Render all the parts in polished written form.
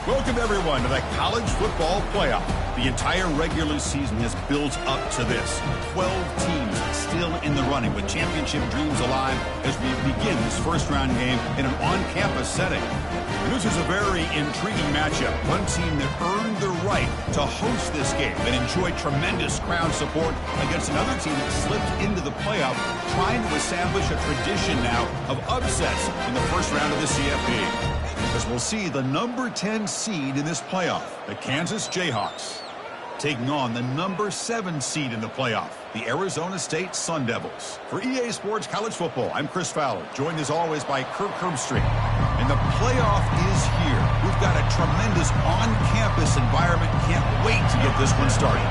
Welcome, everyone, to the college football playoff. The entire regular season has built up to this. 12 teams still in the running with championship dreams alive as we begin this first-round game in an on-campus setting. And this is a very intriguing matchup. One team that earned the right to host this game and enjoyed tremendous crowd support against another team that slipped into the playoff, trying to establish a tradition now of upsets in the first round of the CFP. As we'll see the number 10 seed in this playoff, the Kansas Jayhawks, taking on the number 7 seed in the playoff, the Arizona State Sun Devils. For EA Sports College Football, I'm Chris Fowler, joined as always by Kirk Herbstreit. And the playoff is here. We've got a tremendous on-campus environment. Can't wait to get this one started.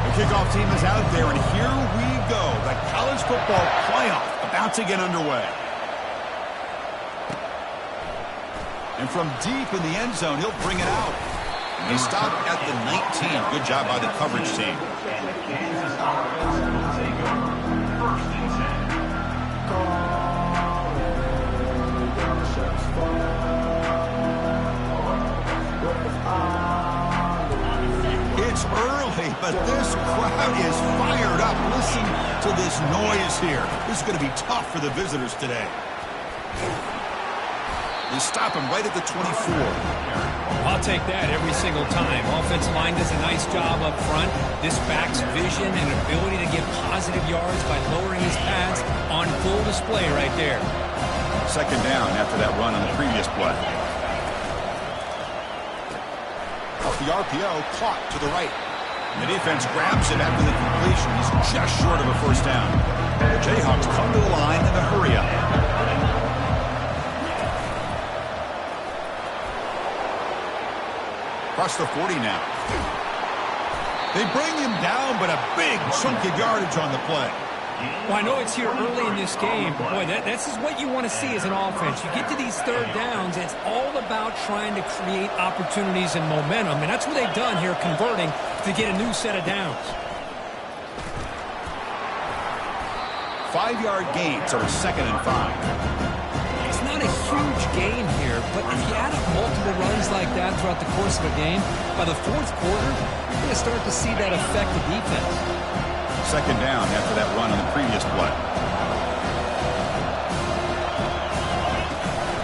The kickoff team is out there, and here we go. The college football playoff about to get underway. And from deep in the end zone, he'll bring it out. They stop at the 19. Good job by the coverage team. It's early, but this crowd is fired up. Listen to this noise here. This is going to be tough for the visitors today. They stop him right at the 24. I'll take that every single time. Offensive line does a nice job up front. This back's vision and ability to get positive yards by lowering his pads on full display right there. Second down after that run on the previous play. Off the RPO, caught to the right. And the defense grabs it after the completion. He's just short of a first down. The Jayhawks come to the line in a hurry-up. Across the 40 now. They bring him down, but a big chunk of yardage on the play. Well, I know it's here early in this game, but boy, this is what you want to see as an offense. You get to these third downs, it's all about trying to create opportunities and momentum, and that's what they've done here, converting to get a new set of downs. 5-yard gains are 2nd and 5. It's not a huge gain here, but if you add up multiple runs like that throughout the course of a game, by the fourth quarter, you're going to start to see that affect the defense. Second down after that run on the previous play.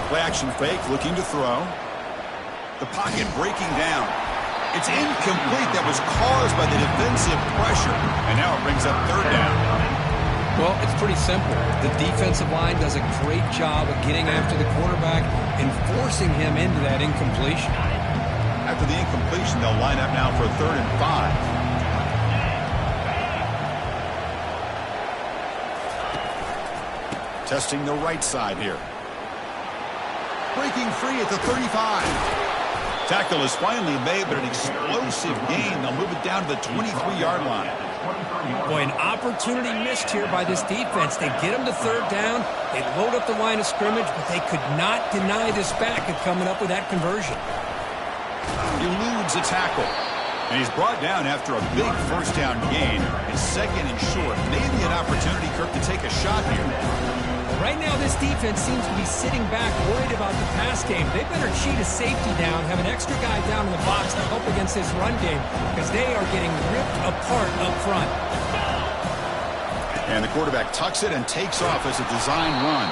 Play action fake, looking to throw. The pocket breaking down. It's incomplete. That was caused by the defensive pressure. And now it brings up third down. Well, it's pretty simple. The defensive line does a great job of getting after the quarterback and forcing him into that incompletion. After the incompletion, they'll line up now for 3rd and 5. Testing the right side here. Breaking free at the 35. Tackle is finally made, but an explosive gain. They'll move it down to the 23-yard line. Boy, an opportunity missed here by this defense. They get him to third down. They load up the line of scrimmage, but they could not deny this back of coming up with that conversion. Eludes a tackle. And he's brought down after a big first down gain. It's 2nd and short. Maybe an opportunity, Kirk, to take a shot here. Right now, this defense seems to be sitting back, worried about the pass game. They better cheat a safety down, have an extra guy down in the box to help against this run game, because they are getting ripped apart up front. And the quarterback tucks it and takes off as a design run.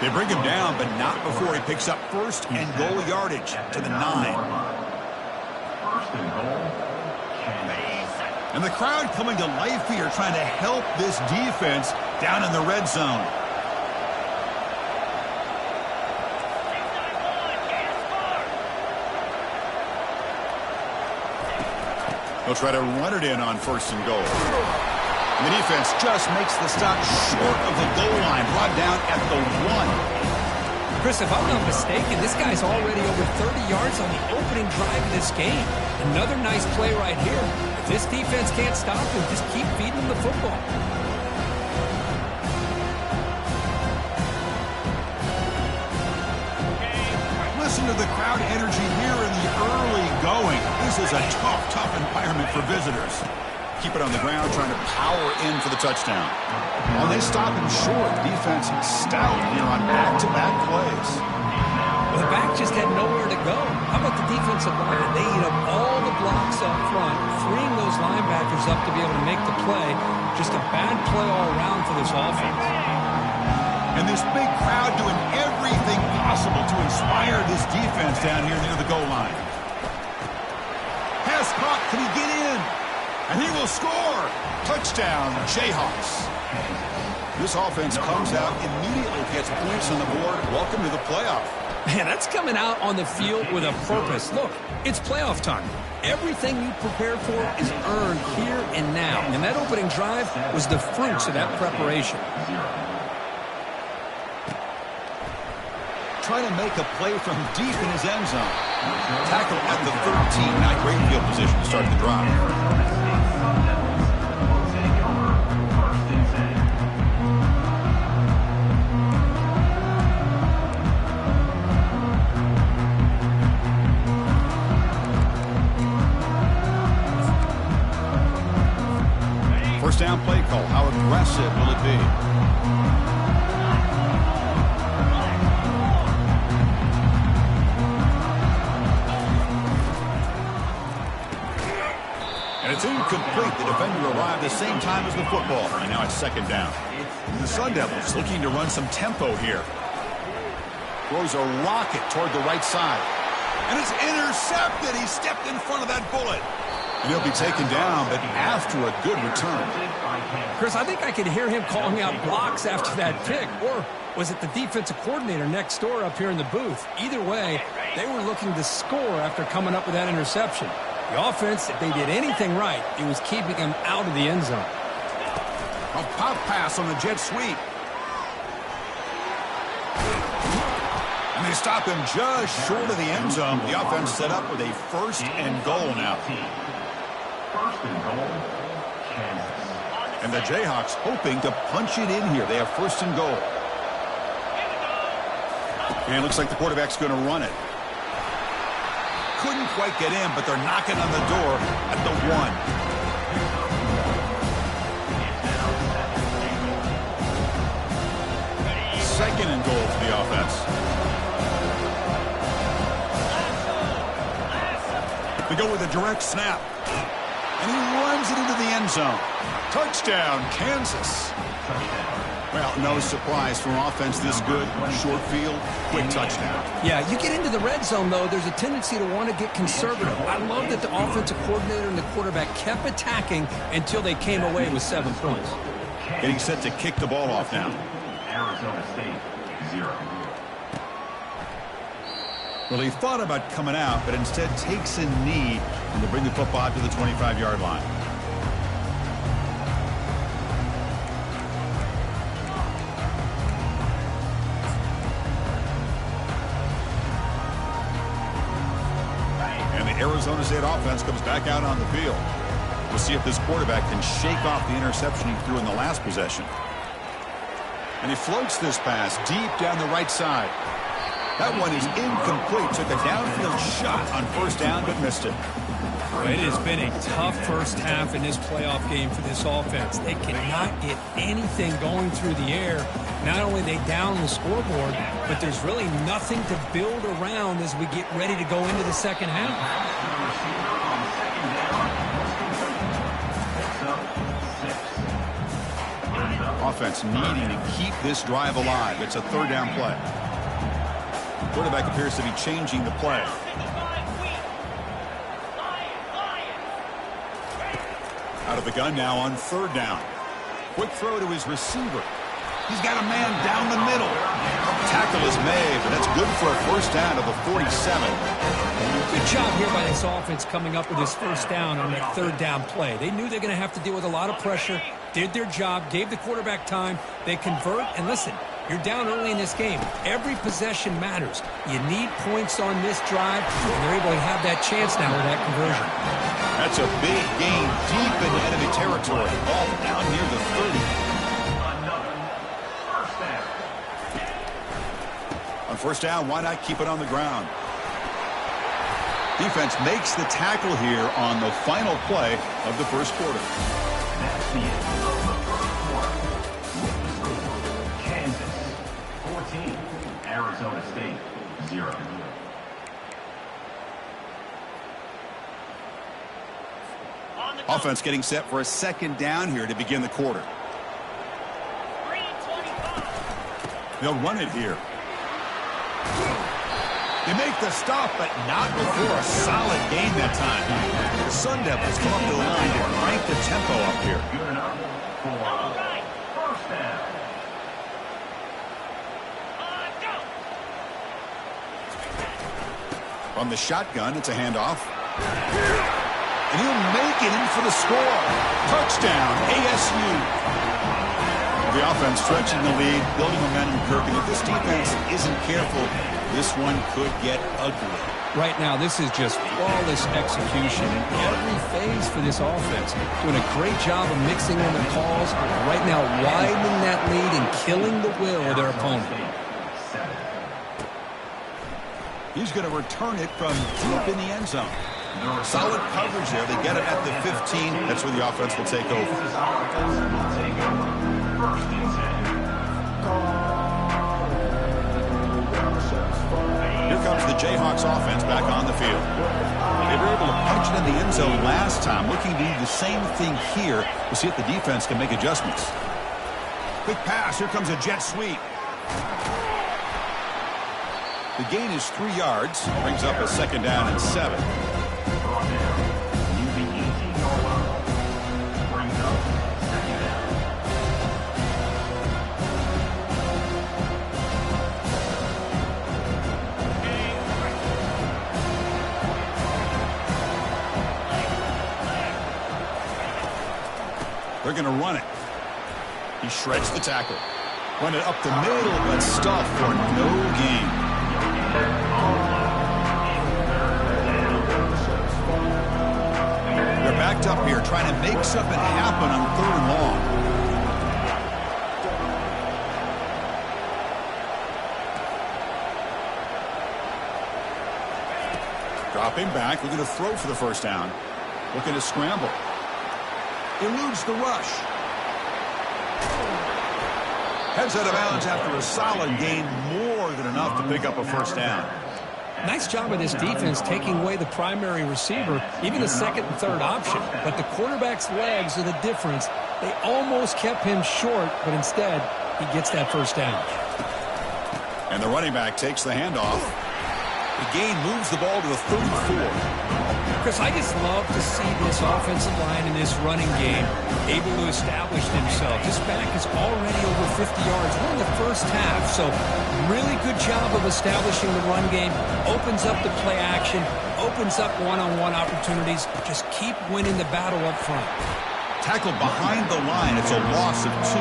They bring him down, but not before he picks up 1st and goal yardage to the 9. And the crowd coming to life here, trying to help this defense down in the red zone. They'll try to run it in on 1st and goal. And the defense just makes the stop short of the goal line, brought down at the 1. Chris, if I'm not mistaken, this guy's already over 30 yards on the opening drive of this game. Another nice play right here. If this defense can't stop him, just keep feeding him the football. Listen to the crowd energy here in the early going. This is a tough environment for visitors. Keep it on the ground, trying to power in for the touchdown. When they stop him short, defense stout here on back-to-back plays. Well, The back just had nowhere to go. How about the defensive line? They eat up all the blocks up front, freeing those linebackers up to be able to make the play. Just a bad play all around for this offense. And this big crowd doing everything possible to inspire this defense down here near the goal line. Pass caught. Can he get in? And he will score. Touchdown, Jayhawks. This offense comes out, immediately gets points on the board. Welcome to the playoff. Man, that's coming out on the field with a purpose. Look, it's playoff time. Everything you prepared for is earned here and now. And that opening drive was the fruits of that preparation. Trying to make a play from deep in his end zone. Tackle at the 13. Not great field position to start the drive. First down play call. How aggressive will it be? And it's incomplete. The defender arrived the same time as the football. And now it's second down. The Sun Devils looking to run some tempo here. Throws a rocket toward the right side. And it's intercepted. He stepped in front of that bullet. And he'll be taken down, but after a good return. Chris, I think I could hear him calling out blocks after that pick. Or was it the defensive coordinator next door up here in the booth? Either way, they were looking to score after coming up with that interception. The offense, if they did anything right, it was keeping them out of the end zone. A pop pass on the jet sweep. And they stop him just short of the end zone. The offense set up with a first and goal now. First and goal, Kansas. And the Jayhawks hoping to punch it in here. They have first and goal. And it looks like the quarterback's going to run it. Couldn't quite get in, but they're knocking on the door at the 1. Second and goal for the offense. They go with a direct snap. And he runs it into the end zone. Touchdown, Kansas. Well, no surprise from offense this good. Short field, quick touchdown. Yeah, you get into the red zone, though, there's a tendency to want to get conservative. I love that the offensive coordinator and the quarterback kept attacking until they came away with 7 points. Getting set to kick the ball off now. Arizona State, 0. Well, he thought about coming out, but instead takes a knee and to bring the football out to the 25-yard line. And the Arizona State offense comes back out on the field. We'll see if this quarterback can shake off the interception he threw in the last possession. And he floats this pass deep down the right side. That one is incomplete. Took a downfield shot on first down, but missed it. It has been a tough first half in this playoff game for this offense. They cannot get anything going through the air. Not only are they down the scoreboard, but there's really nothing to build around as we get ready to go into the second half. Offense needing to keep this drive alive. It's a third down play. Quarterback appears to be changing the play. Out of the gun now on third down. Quick throw to his receiver. He's got a man down the middle. Tackle is made, but that's good for a first down of the 47. Good job here by this offense coming up with this first down on that third down play. They knew they're going to have to deal with a lot of pressure, did their job, gave the quarterback time. They convert, and listen, you're down early in this game. Every possession matters. You need points on this drive, and they're able to have that chance now with that conversion. That's a big gain deep into enemy territory. Ball down near the 30. On first down, why not keep it on the ground? Defense makes the tackle here on the final play of the first quarter. That's the end of the first quarter. Kansas, 14. Arizona State, 0. Offense getting set for a second down here to begin the quarter. They'll run it here. They make the stop, but not before a solid gain that time. The Sun Devils come up to the line to crank the tempo up here. Good enough for first down. From the shotgun, it's a handoff. And he'll make it in for the score. Touchdown, ASU. The offense stretching the lead, building momentum, Kirk. And if this defense isn't careful, this one could get ugly. Right now, this is just flawless execution in every phase for this offense. Doing a great job of mixing in the calls. Right now, widening that lead and killing the will of their opponent. He's going to return it from deep in the end zone. Solid coverage there. They get it at the 15. That's where the offense will take over. Here comes the Jayhawks offense back on the field. They were able to punch it in the end zone last time. Looking to do the same thing here. We'll see if the defense can make adjustments. Quick pass. Here comes a jet sweep. The gain is 3 yards. Brings up a second down and 7. They're going to run it. He shreds the tackle. Run it up the middle, but stuff for no gain. They're backed up here trying to make something happen on 3rd and long. Dropping back, looking to throw for the first down. Looking to scramble. Eludes the rush. Heads out of bounds after a solid gain, more than enough to pick up a first down. Nice job of this defense taking away the primary receiver, even the second and third option. But the quarterback's legs are the difference. They almost kept him short, but instead, he gets that first down. And the running back takes the handoff. The gain moves the ball to the 34. Chris, I just love to see this offensive line in this running game able to establish themselves. This back is already over 50 yards. We're in the first half, so really good job of establishing the run game. Opens up the play action, opens up one-on-one opportunities. Just keep winning the battle up front. Tackled behind the line. It's a loss of 2.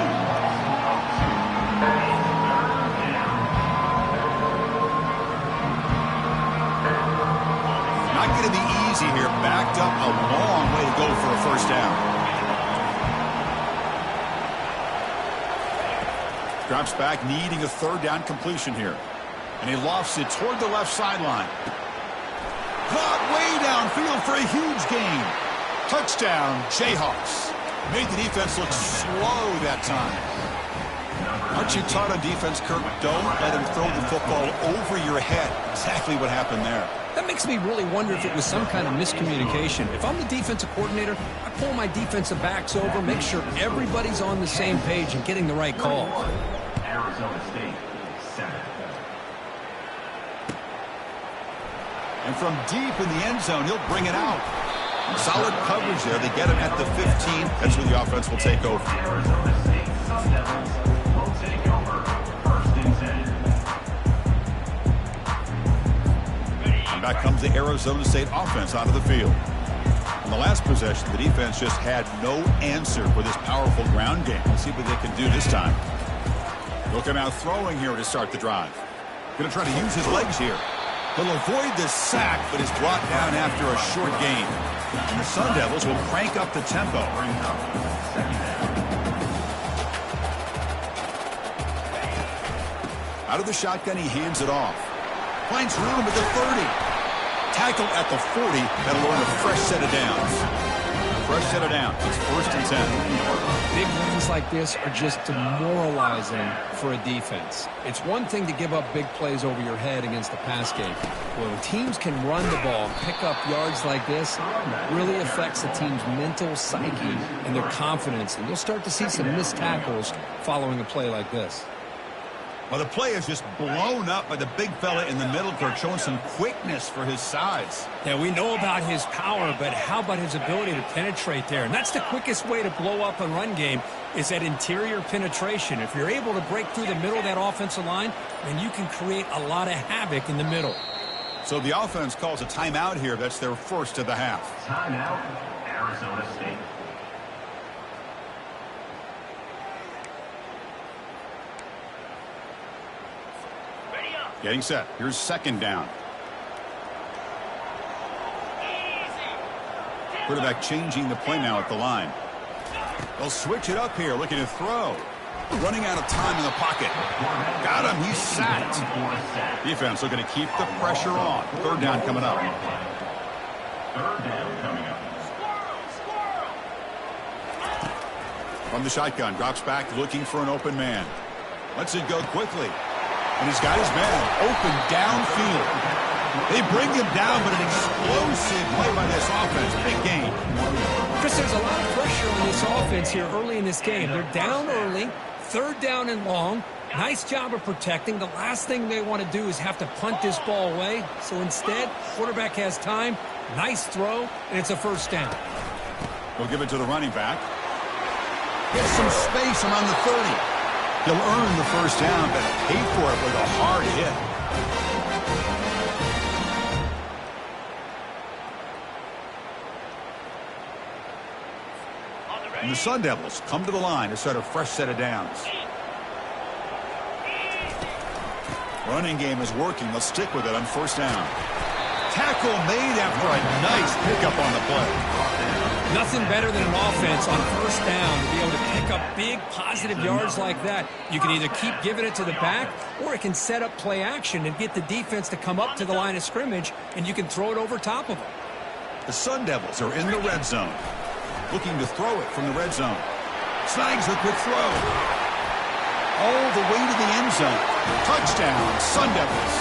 Not going to be easy here. Backed up a long way to go for a first down. Drops back, needing a 3rd down completion here. And he lofts it toward the left sideline. Caught way downfield for a huge gain. Touchdown, Jayhawks. Made the defense look slow that time. Aren't you taught on defense, Kirk? Don't let him throw the football over your head. Exactly what happened there. That makes me really wonder if it was some kind of miscommunication. If I'm the defensive coordinator, I pull my defensive backs over, make sure everybody's on the same page and getting the right call. Arizona State, 7. And from deep in the end zone, he'll bring it out. Solid coverage there. They get him at the 15. That's where the offense will take over. Arizona State Sun Devils will take over 1st and 10. And back comes the Arizona State offense onto the field. On the last possession, the defense just had no answer for this powerful ground game. Let's see what they can do this time. Looking out throwing here to start the drive. Going to try to use his legs here. He'll avoid the sack, but is brought down after a short gain. And the Sun Devils will crank up the tempo. Out of the shotgun, he hands it off. Finds room at the 30. Tackle at the 40. That'll earn a fresh set of downs. Fresh set of downs. It's 1st and 10. Big runs like this are just demoralizing for a defense. It's one thing to give up big plays over your head against the pass game. When teams can run the ball, pick up yards like this, it really affects the team's mental psyche and their confidence. And you'll start to see some missed tackles following a play like this. Well, the play is just blown up by the big fella in the middle, Kirk, showing some quickness for his size. Yeah, we know about his power, but how about his ability to penetrate there? And that's the quickest way to blow up a run game is that interior penetration. If you're able to break through the middle of that offensive line, then you can create a lot of havoc in the middle. So the offense calls a timeout here. That's their first of the half. Timeout, Arizona State. Getting set. Here's second down. Quarterback changing the play now at the line. They'll switch it up here, looking to throw. Running out of time in the pocket. Got him. He's sacked. Defense looking to keep the pressure on. Third down coming up. Third down coming up. From the shotgun, drops back looking for an open man. Lets it go quickly. And he's got his man open downfield. They bring him down, but an explosive play by this offense. Big gain. Chris, there's a lot of pressure on this offense here early in this game. They're down early, third down and long. Nice job of protecting. The last thing they want to do is have to punt this ball away. So instead, quarterback has time. Nice throw, and it's a first down. We'll give it to the running back. Gets some space around the 30. He'll earn the first down, but pay for it with a hard hit. And the Sun Devils come to the line to start a fresh set of downs. Running game is working. They'll stick with it on first down. Tackle made after a nice pickup on the play. Nothing better than an offense on first down to be able to pick up big positive yards like that. You can either keep giving it to the back, or it can set up play action and get the defense to come up to the line of scrimmage, and you can throw it over top of them. The Sun Devils are in the red zone. Looking to throw it from the red zone. Snags a quick throw. All the way to the end zone. Touchdown, Sun Devils.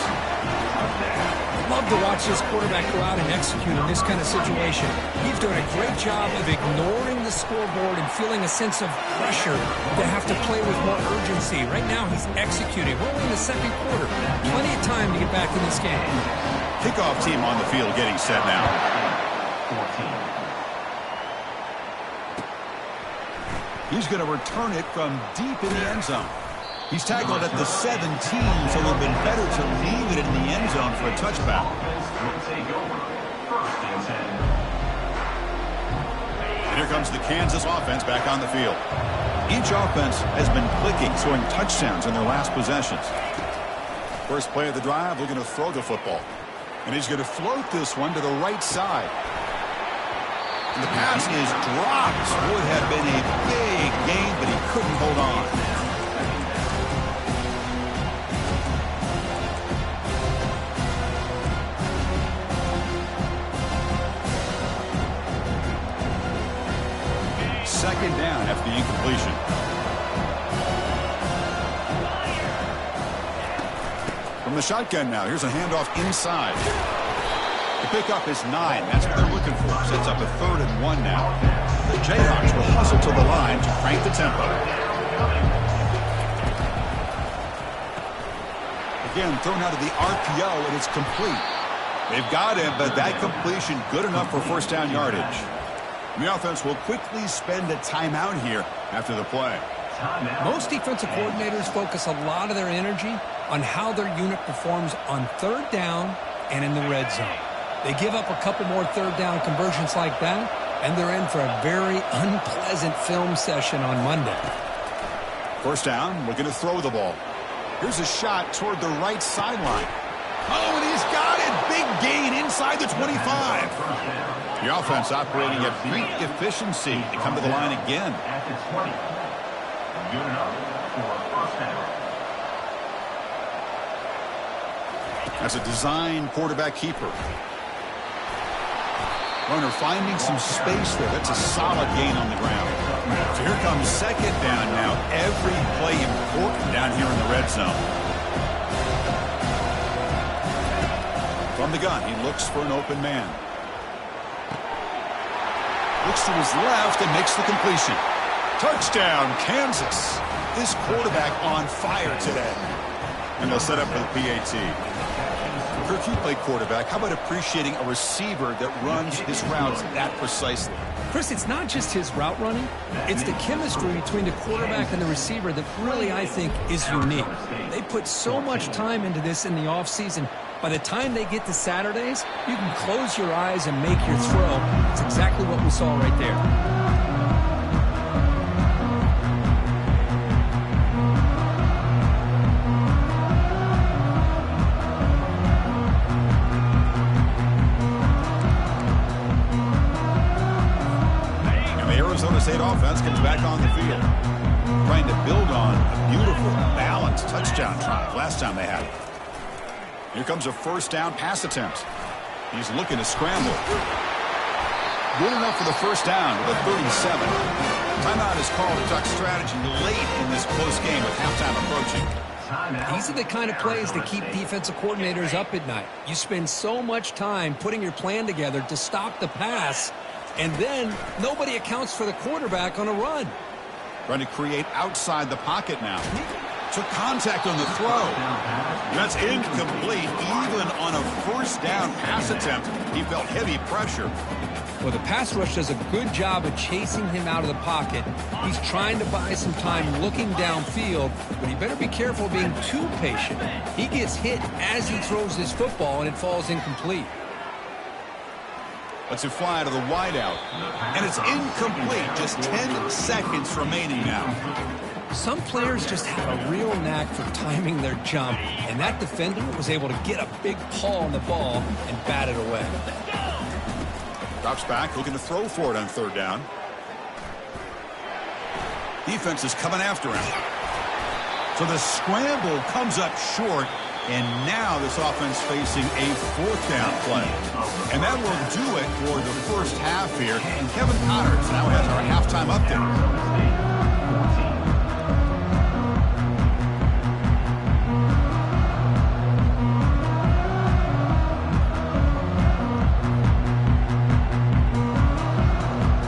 Love to watch this quarterback go out and execute in this kind of situation. He's doing a great job of ignoring the scoreboard and feeling a sense of pressure to have to play with more urgency. Right now, he's executing. We're only in the second quarter. Plenty of time to get back in this game. Kickoff team on the field getting set now. 14. He's going to return it from deep in the end zone. He's tackled at the 17, so it would have been better to leave it in the end zone for a touchback. And here comes the Kansas offense back on the field. Each offense has been clicking, scoring touchdowns in their last possessions. First play of the drive, looking to throw the football. And he's going to float this one to the right side. And the pass is dropped. Would have been a big gain, but he couldn't hold on. Second down after the incompletion. From the shotgun now, here's a handoff inside. The pickup is 9. That's what they're looking for. Sets up a 3rd and 1 now. The Jayhawks will hustle to the line to crank the tempo. Again, thrown out of the RPO, and it's complete. They've got him, but that completion good enough for first down yardage. The offense will quickly spend a timeout here after the play. Most defensive coordinators focus a lot of their energy on how their unit performs on third down and in the red zone. They give up a couple more third down conversions like that, and they're in for a very unpleasant film session on Monday. First down, looking to throw the ball. Here's a shot toward the right sideline. Oh, and he's got it. Big gain inside the 25. The offense operating at peak efficiency to come to the line again. At the 20. Good enough for a first down. That's a design quarterback keeper. Runner finding some space there. That's a solid gain on the ground. So here comes second down now. Every play important down here in the red zone. From the gun, he looks for an open man. Looks to his left and makes the completion. Touchdown, Kansas. This quarterback on fire today. And they'll set up for the PAT. Kirk, you play quarterback. How about appreciating a receiver that runs his routes that precisely? Chris, it's not just his route running. It's the chemistry between the quarterback and the receiver that really, I think, is unique. They put so much time into this in the offseason. By the time they get to Saturdays, you can close your eyes and make your throw. It's exactly what we saw right there. State offense comes back on the field, trying to build on a beautiful, balanced touchdown drive last time they had it. Here comes a first down pass attempt. He's looking to scramble. Good enough for the first down with a 37. Timeout is called to talk strategy late in this close game with halftime approaching. These are the kind of plays that keep defensive coordinators up at night. You spend so much time putting your plan together to stop the pass, and then nobody accounts for the quarterback on a run. Trying to create outside the pocket now. Took contact on the throw. That's incomplete. Even on a first down pass attempt, he felt heavy pressure. Well, the pass rush does a good job of chasing him out of the pocket. He's trying to buy some time looking downfield, but he better be careful being too patient. He gets hit as he throws this football, and it falls incomplete. Lets it fly to the wideout. And it's incomplete. Just 10 seconds remaining now. Some players just have a real knack for timing their jump, and that defender was able to get a big paw on the ball and bat it away. Drops back, looking to throw for it on third down. Defense is coming after him. So the scramble comes up short. And now this offense facing a fourth down play. And that will do it for the first half here. And Kevin Connors now has our halftime update.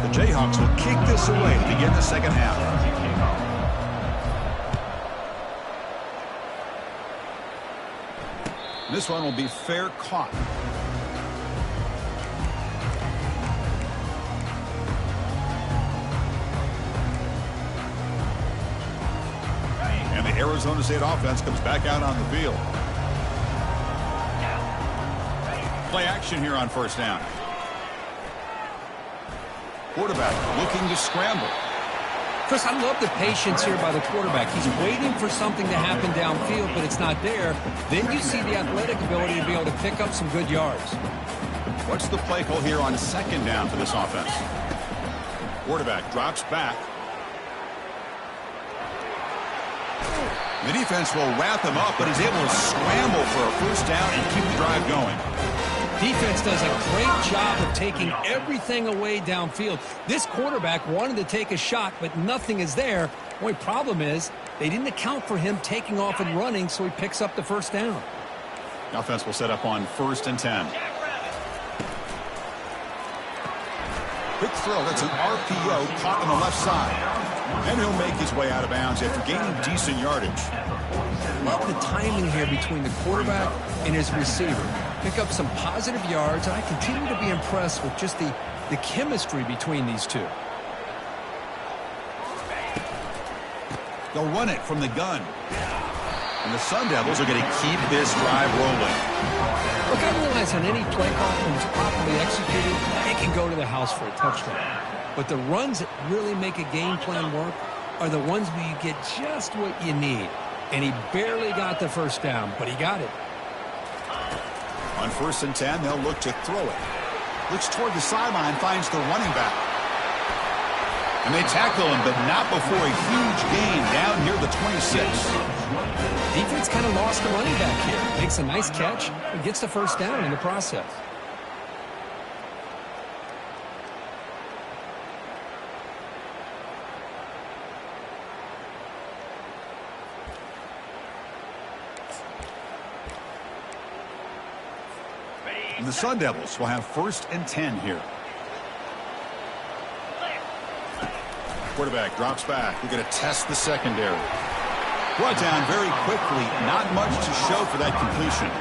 The Jayhawks will kick this away to begin the second half. This one will be fair caught. And the Arizona State offense comes back out on the field. Play action here on first down. Quarterback looking to scramble. Chris, I love the patience here by the quarterback. He's waiting for something to happen downfield, but it's not there. Then you see the athletic ability to be able to pick up some good yards. What's the play call here on second down for this offense? Quarterback drops back. The defense will wrap him up, but he's able to scramble for a first down and keep the drive going. Defense does a great job of taking everything away downfield. This quarterback wanted to take a shot, but nothing is there. The only problem is they didn't account for him taking off and running, so he picks up the first down. The offense will set up on 1st and 10. Quick throw. That's an RPO caught on the left side. And he'll make his way out of bounds after gaining decent yardage. Love the timing here between the quarterback and his receiver. Pick up some positive yards, and I continue to be impressed with just the chemistry between these two. They'll run it from the gun. And the Sun Devils are going to keep this drive rolling. Look, I realize on any play call, when it's properly executed, it can go to the house for a touchdown. But the runs that really make a game plan work are the ones where you get just what you need. And he barely got the first down, but he got it. On 1st and 10, they'll look to throw it. Looks toward the sideline, finds the running back. And they tackle him, but not before a huge gain down near the 26. Defense kind of lost the running back here. Makes a nice catch and gets the first down in the process. And the Sun Devils will have 1st and 10 here. Quarterback drops back. We're going to test the secondary. Brought down very quickly. Not much to show for that completion.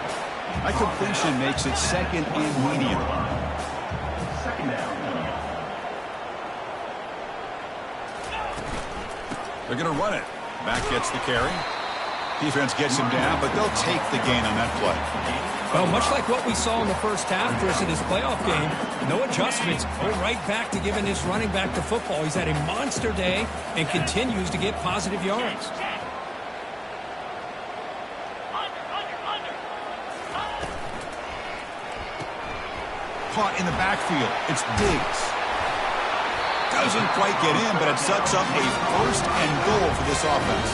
That completion makes it 2nd and medium. 2nd down. They're going to run it. Back gets the carry. Defense gets him down, but they'll take the gain on that play. Well, much like what we saw in the first half, Chris, in his playoff game, no adjustments. Go right back to giving his running back the football. He's had a monster day and continues to get positive yards. Caught in the backfield. It's Diggs. Doesn't quite get in, but it sets up a 1st and goal for this offense.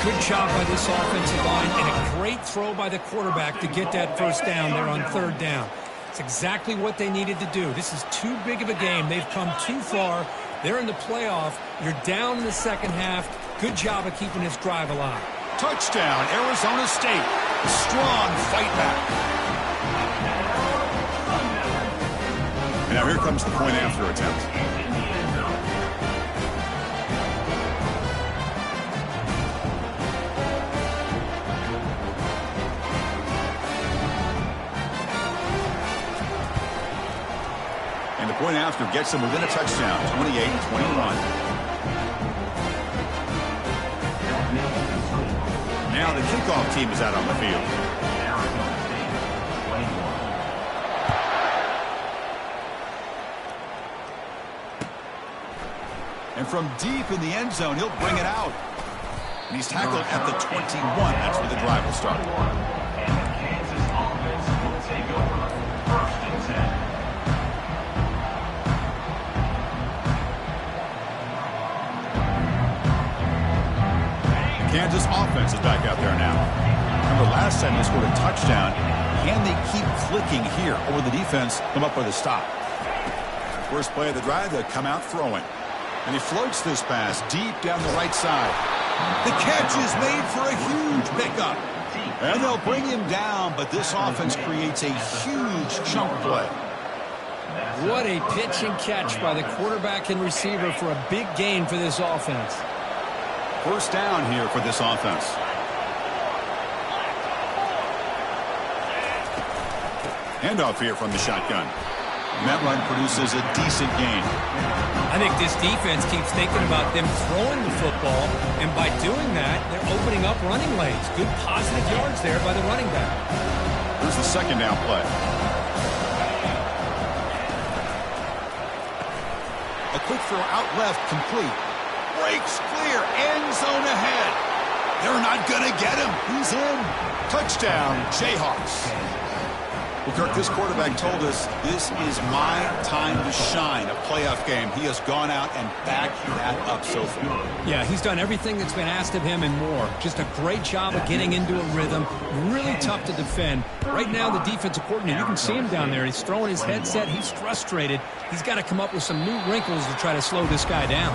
Good job by this offensive line and a great throw by the quarterback to get that 1st down there on 3rd down. It's exactly what they needed to do. This is too big of a game. They've come too far. They're in the playoff. You're down in the 2nd half. Good job of keeping this drive alive. Touchdown, Arizona State. Strong fight back. And now here comes the point after attempt. And the point after gets them within a touchdown, 28-21. Now the kickoff team is out on the field. And from deep in the end zone, he'll bring it out. And he's tackled at the 21. That's where the drive will start. And the Kansas offense will take over. 1st and 10. Kansas offense is back out there now. Remember last time they scored a touchdown. Can they keep clicking here, or will the defense come up with a stop? First play of the drive, they'll come out throwing. And he floats this pass deep down the right side. The catch is made for a huge pickup. And they'll bring him down, but this offense creates a huge chunk play. What a pitch and catch by the quarterback and receiver for a big gain for this offense. 1st down here for this offense. Handoff here from the shotgun. And that run produces a decent gain. I think this defense keeps thinking about them throwing the football, and by doing that, they're opening up running lanes. Good positive yards there by the running back. Here's the 2nd down play. A quick throw out left, complete. Breaks clear, end zone ahead. They're not going to get him. He's in. Touchdown, Jayhawks. Well, Kirk, this quarterback told us this is my time to shine, a playoff game. He has gone out and backed that up so far. Yeah, he's done everything that's been asked of him and more. Just a great job of getting into a rhythm. Really tough to defend. Right now, the defensive coordinator, you can see him down there. He's throwing his headset. He's frustrated. He's got to come up with some new wrinkles to try to slow this guy down.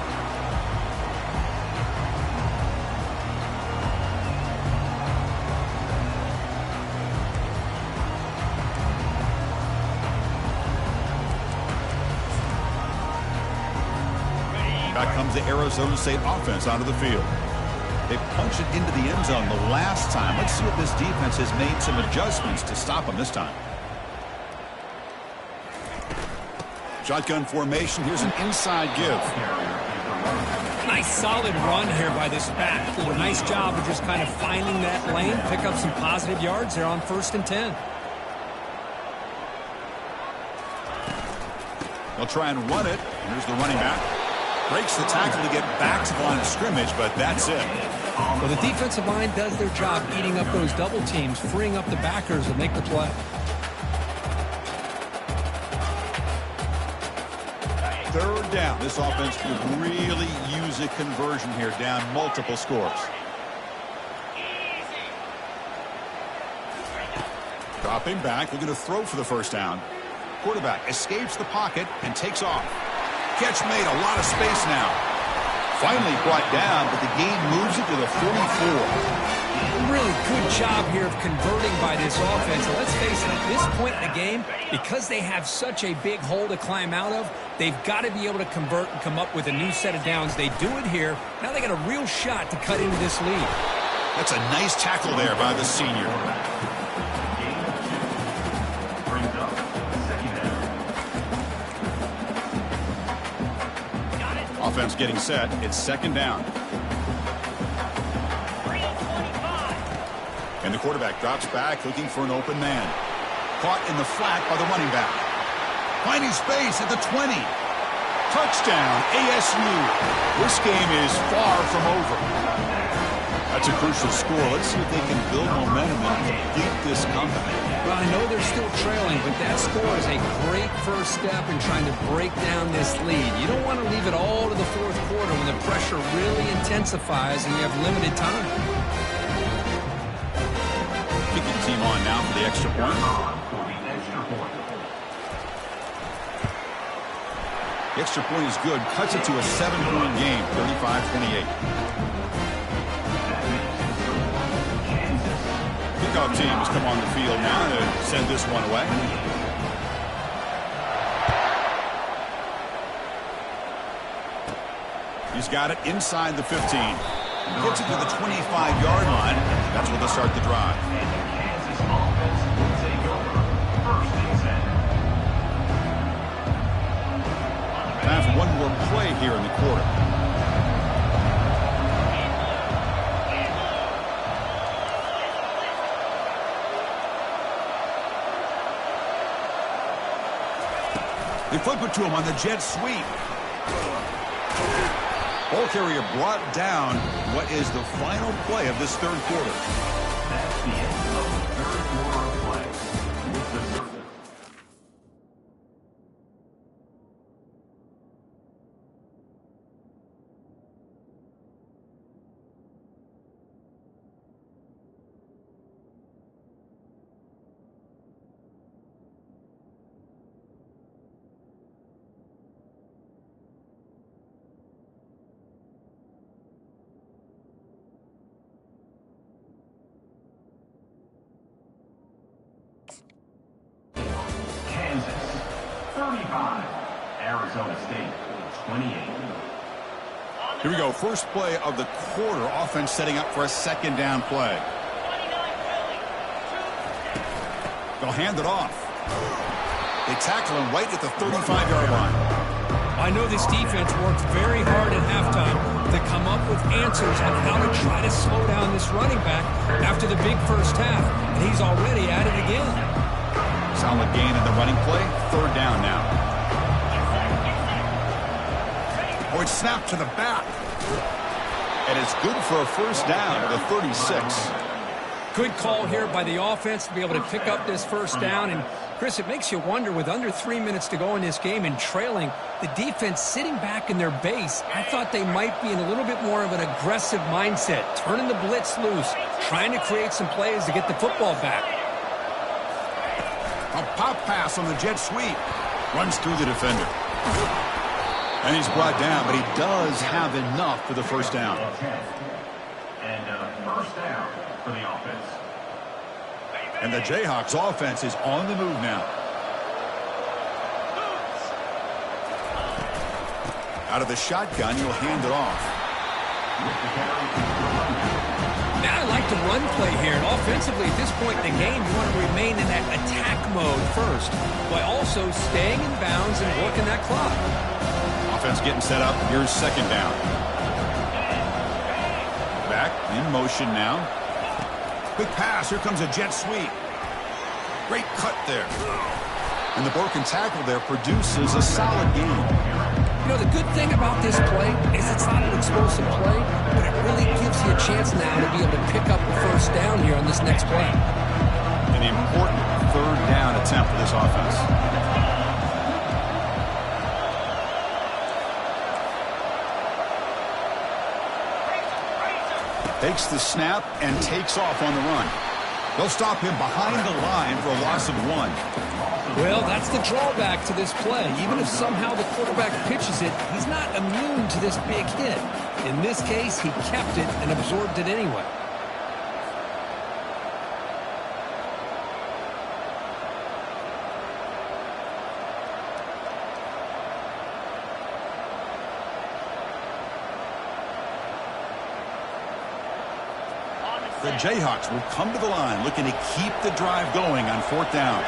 Back comes the Arizona State offense onto the field. They punched it into the end zone the last time. Let's see if this defense has made some adjustments to stop them this time. Shotgun formation. Here's an inside give. Nice solid run here by this back. Did a nice job of just kind of finding that lane, pick up some positive yards there on 1st and 10. They'll try and run it. Here's the running back. Breaks the tackle to get back to the line of scrimmage, but that's it. Well, the defensive line does their job eating up those double teams, freeing up the backers to make the play. Third down. This offense could really use a conversion here, down multiple scores. Dropping back, looking to throw for the 1st down. Quarterback escapes the pocket and takes off. Catch made, a lot of space now. Finally brought down, but the gain moves it to the 44. Really good job here of converting by this offense. And let's face it, at this point in the game, because they have such a big hole to climb out of, they've got to be able to convert and come up with a new set of downs. They do it here. Now they got a real shot to cut into this lead. That's a nice tackle there by the senior. Brings up second down. Offense getting set. It's second down. And the quarterback drops back, looking for an open man. Caught in the flat by the running back. Finding space at the 20. Touchdown, ASU. This game is far from over. That's a crucial score. Let's see if they can build momentum and complete this comeback. Well, I know they're still trailing, but that score is a great first step in trying to break down this lead. You don't want to leave it all to the fourth quarter when the pressure really intensifies and you have limited time. Kicking team on now for the extra point. The extra point is good. Cuts it to a 7-point game, 35-28. Kickoff team has come on the field now to send this one away. He's got it inside the 15. Gets it to the 25-yard line. That's where they'll start the drive. Kansas offense will take over. First and 10. Time for one more play here in the quarter. They flip it to him on the jet sweep. Ball carrier brought down. What is the final play of this third quarter? That's the end of the third quarter of play. With the circle. Kansas 35, Arizona State 28. Here we go. First play of the quarter. Offense setting up for a second down play. They'll hand it off. They tackle him right at the 35-yard line. I know this defense worked very hard at halftime to come up with answers on how to try to slow down this running back after the big first half. And he's already at it again. Solid gain in the running play. Third down now. Oh, it's snapped to the back. And it's good for a first down at the 36. Good call here by the offense to be able to pick up this first down. And, Chris, it makes you wonder, with under 3 minutes to go in this game and trailing, the defense sitting back in their base, I thought they might be in a little bit more of an aggressive mindset, turning the blitz loose, trying to create some plays to get the football back. A pop pass on the jet sweep. Runs through the defender. And he's brought down, but he does have enough for the first down. And first down for the offense. And the Jayhawks offense is on the move now. Out of the shotgun, he'll hand it off. Now I like the run play here. And offensively, at this point in the game, you want to remain in that attack mode first, while also staying in bounds and working that clock. Offense getting set up. Here's second down. Back in motion now. Quick pass. Here comes a jet sweep. Great cut there. And the broken tackle there produces a solid gain. You know, the good thing about this play is it's not an explosive play, but it really gives you a chance now to be able to pick up the first down here on this next play. An important third down attempt for this offense. Takes the snap and takes off on the run. They'll stop him behind the line for a loss of 1. Well, that's the drawback to this play. Even if somehow the quarterback pitches it, he's not immune to this big hit. In this case, he kept it and absorbed it anyway. The Jayhawks will come to the line looking to keep the drive going on 4th down.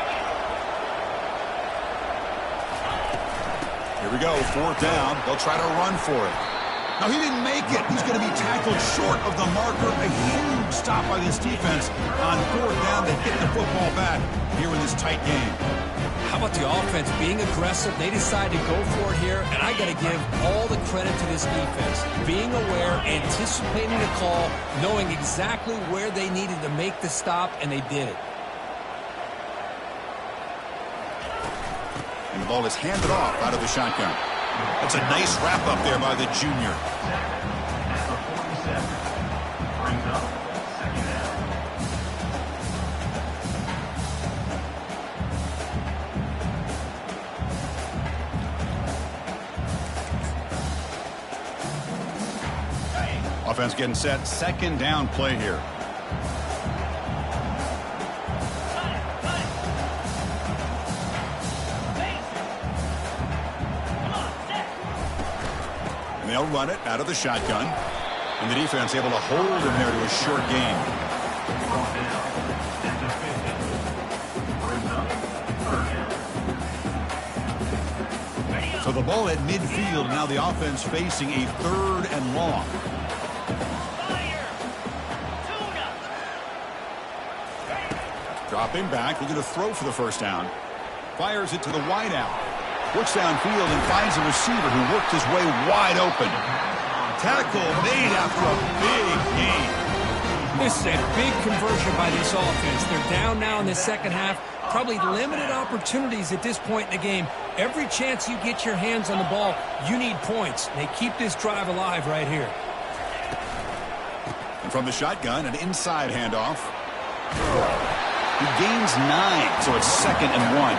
Here we go, 4th down. They'll try to run for it. Now, he didn't make it. He's going to be tackled short of the marker. A huge stop by this defense on 4th down to get the football back here in this tight game. How about the offense being aggressive? They decided to go for it here, and I got to give all the credit to this defense. Being aware, anticipating the call, knowing exactly where they needed to make the stop, and they did it. And the ball is handed off out of the shotgun. That's a nice wrap up there by the junior. At the 47. Brings up 2nd down. Offense getting set. 2nd down play here. And they'll run it out of the shotgun. And the defense able to hold him there to a short gain. So the ball at midfield. Now the offense facing a 3rd and long. Dropping back, looking to throw for the 1st down. Fires it to the wide out. Works downfield and finds a receiver who worked his way wide open. Tackle made after a big gain. This is a big conversion by this offense. They're down now in the 2nd half. Probably limited opportunities at this point in the game. Every chance you get your hands on the ball, you need points. They keep this drive alive right here. And from the shotgun, an inside handoff. He gains 9, so it's 2nd and 1.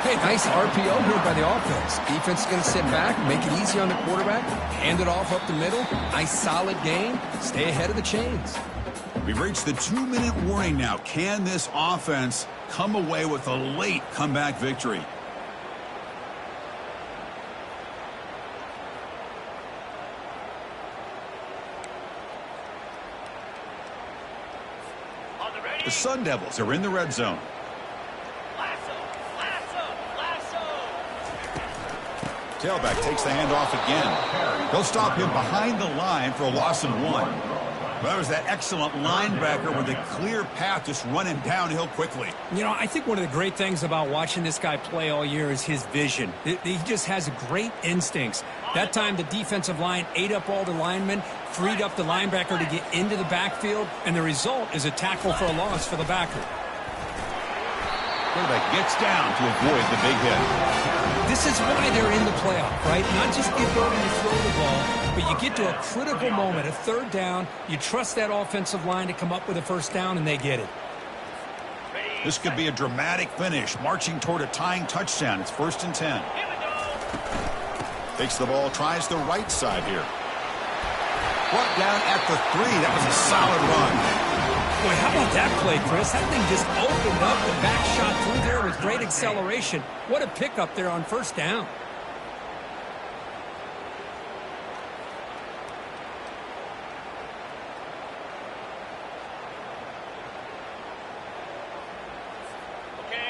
Hey, nice RPO here by the offense. Defense is going to sit back, make it easy on the quarterback, hand it off up the middle. Nice solid gain. Stay ahead of the chains. We've reached the 2-minute warning now. Can this offense come away with a late comeback victory? The Sun Devils are in the red zone. Tailback takes the handoff again. They'll stop him behind the line for a loss of 1. Well, that was that excellent linebacker with a clear path just running downhill quickly. You know, I think one of the great things about watching this guy play all year is his vision. He just has great instincts. That time, the defensive line ate up all the linemen, freed up the linebacker to get into the backfield, and the result is a tackle for a loss for the backer. Quarterback gets down to avoid the big hit. This is why they're in the playoff, right? Not just the ability to throw the ball, but you get to a critical moment, a 3rd down. You trust that offensive line to come up with a 1st down, and they get it. This could be a dramatic finish, marching toward a tying touchdown. It's 1st and 10. Takes the ball, tries the right side here. Brought down at the 3. That was a solid run. Boy, how about that play, Chris? That thing just opened up. The back shot through there with great acceleration. What a pickup there on 1st down.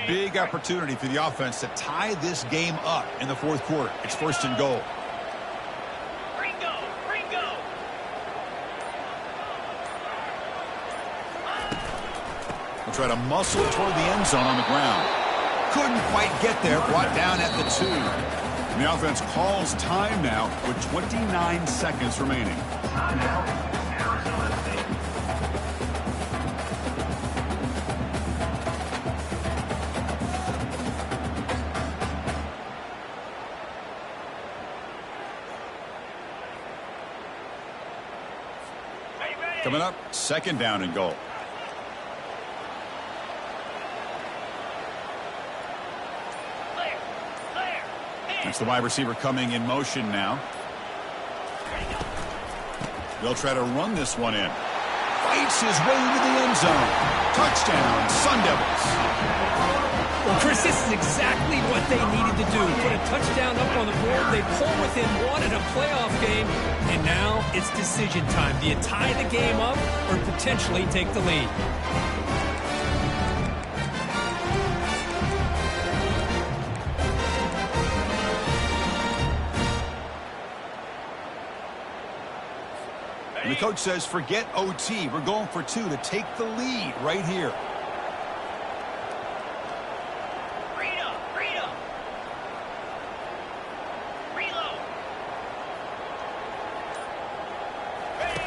Big opportunity for the offense to tie this game up in the 4th quarter. It's 1st and goal. We'll try to muscle toward the end zone on the ground. Couldn't quite get there. Brought down at the 2. And the offense calls time now with 29 seconds remaining. Timeout, Arizona State. Coming up, 2nd down and goal. That's the wide receiver coming in motion now. They'll try to run this one in. Fights his way into the end zone. Touchdown, Sun Devils. Well, Chris, this is exactly what they needed to do. Put a touchdown up on the board. They pull within one in a playoff game, and now it's decision time. Do you tie the game up or potentially take the lead? And the coach says, forget OT. We're going for 2 to take the lead right here.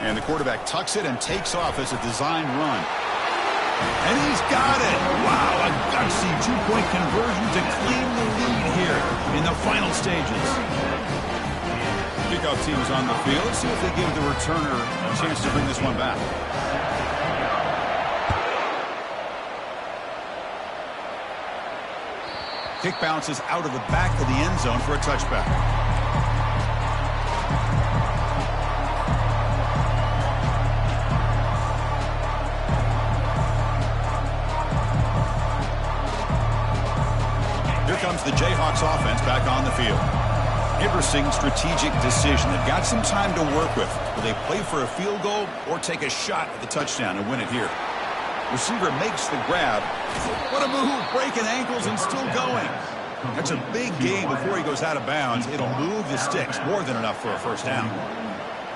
And the quarterback tucks it and takes off as a designed run. And he's got it. Wow, a gutsy 2-point conversion to claim the lead here in the final stages. Kickoff team is on the field. Let's see if they give the returner a chance to bring this one back. Kick bounces out of the back of the end zone for a touchback. Here comes the Jayhawks offense back on the field. Interesting strategic decision. They've got some time to work with. Will they play for a field goal or take a shot at the touchdown and win it here? Receiver makes the grab. What a move, breaking ankles and still going. That's a big gain before he goes out of bounds. It'll move the sticks, more than enough for a first down.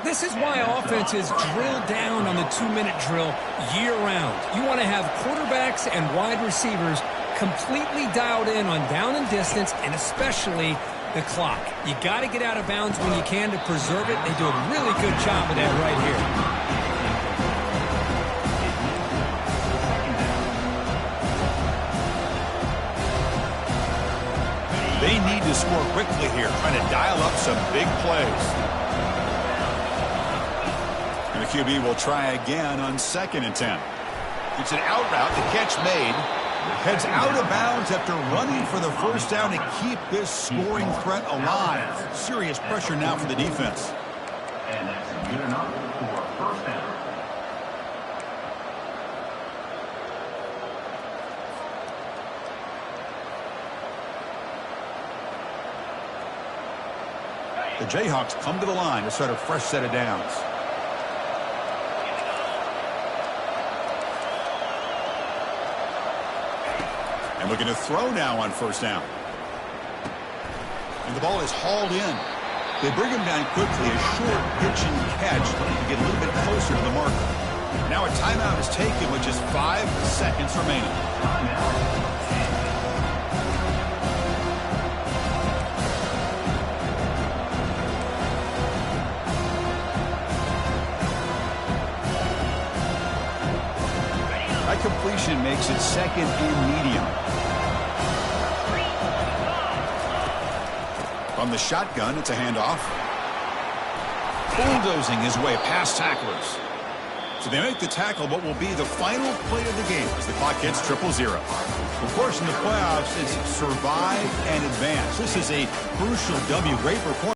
This is why offenses drill down on the 2-minute drill year-round. You want to have quarterbacks and wide receivers completely dialed in on down and distance, and especially the clock. You got to get out of bounds when you can to preserve it. They do a really good job of that right here. They need to score quickly here, trying to dial up some big plays. And the QB will try again on 2nd and 10. It's an out route, the catch made. Heads out of bounds after running for the first down to keep this scoring threat alive. Serious pressure now for the defense. And that's good enough for a first down. The Jayhawks come to the line to start a fresh set of downs. And looking to throw now on first down. And the ball is hauled in. They bring him down quickly, a short pitch and catch to get a little bit closer to the marker. Now a timeout is taken with just 5 seconds remaining. That completion makes it 2nd and medium. From the shotgun, it's a handoff. Bulldozing his way past tacklers. So they make the tackle, what will be the final play of the game as the clock hits 0-0. Of course, in the playoffs, it's survive and advance. This is a crucial W. Great performance.